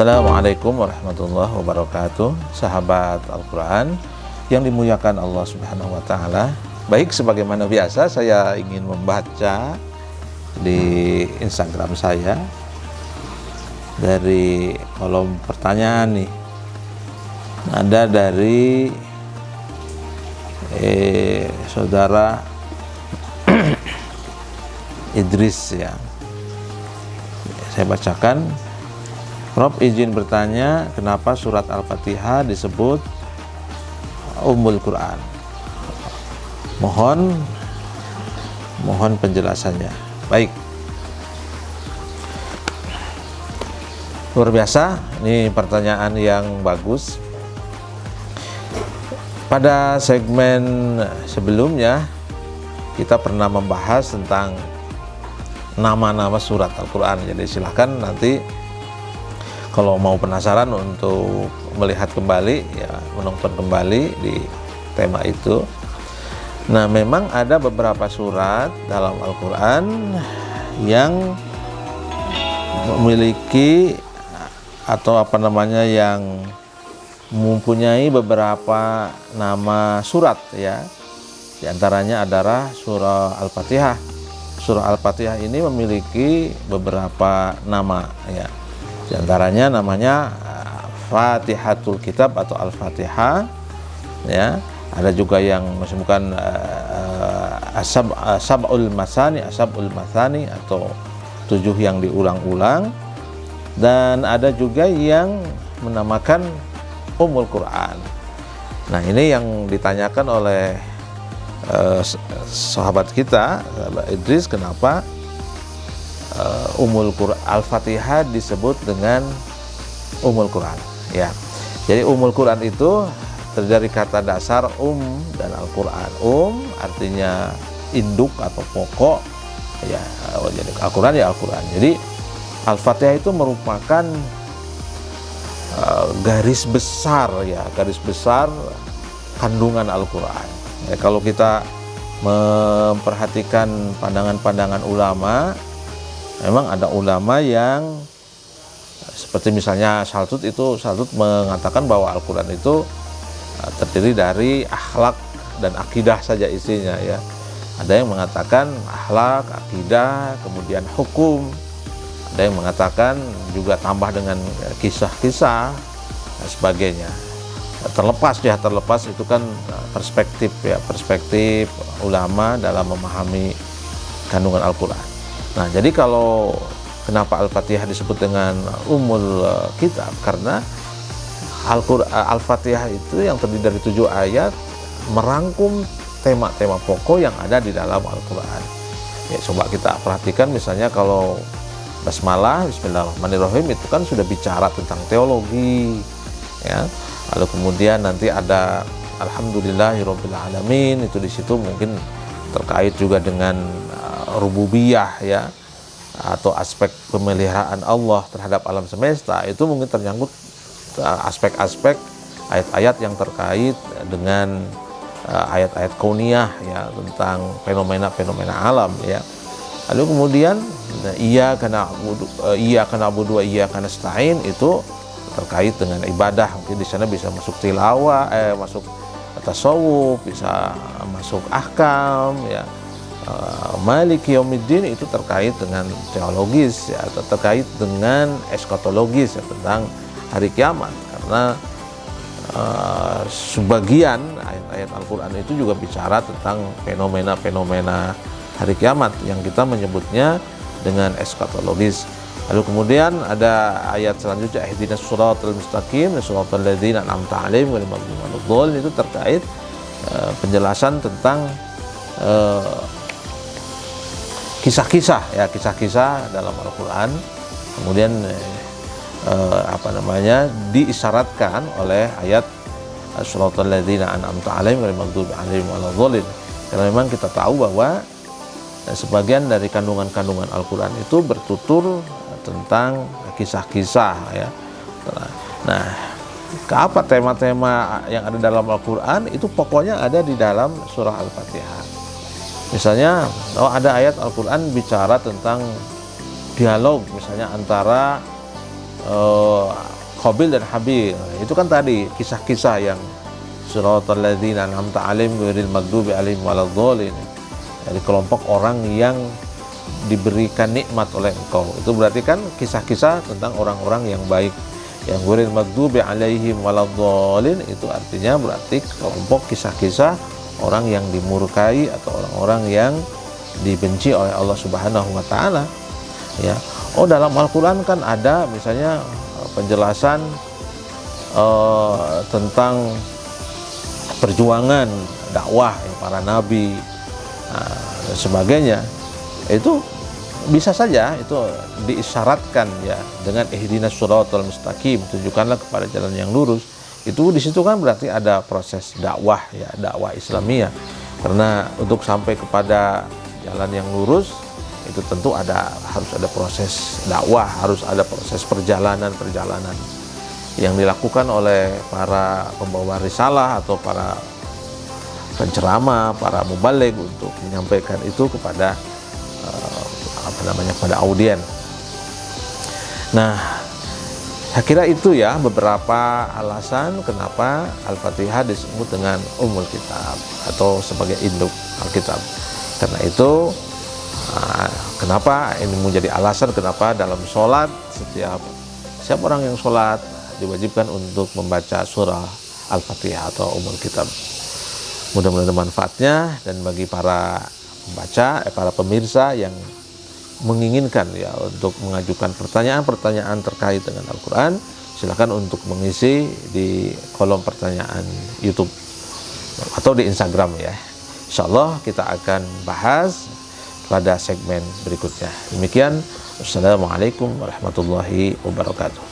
Assalamualaikum warahmatullahi wabarakatuh. Sahabat Al-Quran yang dimuliakan Allah Subhanahu wa Ta'ala. Baik, sebagaimana biasa saya ingin membaca di Instagram saya dari kolom pertanyaan nih. Ada dari saudara Idris ya. Saya bacakan. Prof, izin bertanya, kenapa surat Al-Fatihah disebut Ummul Quran? Mohon penjelasannya. Baik. Luar biasa, ini pertanyaan yang bagus. Pada segmen sebelumnya kita pernah membahas tentang nama-nama surat Al-Quran. Jadi silahkan nanti kalau mau penasaran untuk melihat kembali, ya menonton kembali di tema itu. Nah, memang ada beberapa surat dalam Al-Quran yang memiliki atau yang mempunyai beberapa nama surat ya. Di antaranya adalah surah Al-Fatihah. Surah Al-Fatihah ini memiliki beberapa nama ya. Di antaranya namanya Fatihatul Kitab atau Al-Fatihah ya. Ada juga yang disebutkan Ashabul Masani atau 7 yang diulang-ulang, dan ada juga yang menamakan Ummul Quran. Nah, ini yang ditanyakan oleh sahabat kita, sahabat Idris, kenapa Ummul Quran Al-Fatihah disebut dengan Ummul Quran ya. Jadi Ummul Quran itu terdiri dari kata dasar dan Al-Quran. Artinya induk atau pokok ya. Jadi Al-Quran ya Al-Quran. Jadi Al-Fatihah itu merupakan garis besar kandungan Al-Quran ya. Kalau kita memperhatikan pandangan-pandangan ulama, memang ada ulama yang seperti misalnya Saltut mengatakan bahwa Al-Quran itu terdiri dari akhlak dan akidah saja isinya ya. Ada yang mengatakan akhlak, akidah, kemudian hukum. Ada yang mengatakan juga tambah dengan kisah-kisah dan sebagainya. Terlepas itu kan perspektif ulama dalam memahami kandungan Al-Quran. Nah, jadi kalau kenapa Al-Fatihah disebut dengan Ummul Kitab, karena Al-Fatihah itu yang terdiri dari 7 ayat merangkum tema-tema pokok yang ada di dalam Al-Quran. Ya, coba kita perhatikan misalnya kalau Basmalah, Bismillahirrahmanirrahim, itu kan sudah bicara tentang teologi ya. Lalu kemudian nanti ada Alhamdulillahirabbil alamin, itu di situ mungkin terkait juga dengan rububiyah ya, atau aspek pemeliharaan Allah terhadap alam semesta. Itu mungkin ternyangkut aspek-aspek ayat-ayat yang terkait dengan ayat-ayat kauniyah ya, tentang fenomena-fenomena alam ya. Lalu kemudian iyyaka na'budu wa iyyaka nasta'in, itu terkait dengan ibadah. Mungkin di sana bisa masuk tilawah, masuk tasawuf, bisa masuk ahkam ya. Maliki Yaumiddin itu terkait dengan teologis ya, atau terkait dengan eskatologis ya, tentang hari kiamat, karena sebagian ayat-ayat Al-Quran itu juga bicara tentang fenomena-fenomena hari kiamat yang kita menyebutnya dengan eskatologis. Lalu kemudian ada ayat selanjutnya, ihdinas siratal mustaqim siratal ladzina an'amta 'alaihim ghairil maghdubi 'alaihim waladdallin, itu terkait penjelasan tentang kisah-kisah dalam Al-Quran. Kemudian diisyaratkan oleh ayat siratal ladzina an'amta 'alaihim ghairil maghdubi 'alaihim waladdallin. Karena memang kita tahu bahwa sebagian dari kandungan-kandungan Al-Quran itu bertutur tentang kisah-kisah ya. Nah, apa tema-tema yang ada dalam Al-Quran itu pokoknya ada di dalam surah Al-Fatihah. Misalnya ada ayat Al-Quran bicara tentang dialog misalnya antara Qabil dan Habil. Itu kan tadi kisah-kisah yang siratal ladzina an'amta 'alaihim ghairil maghdubi 'alaihim waladhdallin. Dari kelompok orang yang diberikan nikmat oleh Engkau. Itu berarti kan kisah-kisah tentang orang-orang yang baik. Yang ghairil maghdubi 'alaihim waladhdallin itu artinya berarti kelompok kisah-kisah orang yang dimurkai atau orang-orang yang dibenci oleh Allah Subhanahu wa taala. Ya. Oh, dalam Al-Qur'an kan ada misalnya penjelasan tentang perjuangan dakwah ya, para nabi dan sebagainya. Itu bisa saja itu diisyaratkan ya dengan ihdinas shiratal mustaqim, tunjukkanlah kepada jalan yang lurus. Itu di situ kan berarti ada proses dakwah ya, dakwah Islamiyah. Karena untuk sampai kepada jalan yang lurus itu tentu harus ada proses dakwah, harus ada proses perjalanan yang dilakukan oleh para pembawa risalah atau para penceramah, para mubaligh untuk menyampaikan itu kepada pada audien. Nah, saya kira itu ya beberapa alasan kenapa Al-Fatihah disebut dengan Ummul Kitab atau sebagai induk Alkitab. Karena itu kenapa ini menjadi alasan kenapa dalam sholat setiap orang yang sholat diwajibkan untuk membaca surah Al-Fatihah atau Ummul Kitab. Mudah-mudahan manfaatnya, dan bagi para pembaca, para pemirsa yang menginginkan ya untuk mengajukan pertanyaan-pertanyaan terkait dengan Al-Quran, silakan untuk mengisi di kolom pertanyaan YouTube atau di Instagram ya. Insyaallah kita akan bahas pada segmen berikutnya. Demikian, wassalamualaikum warahmatullahi wabarakatuh.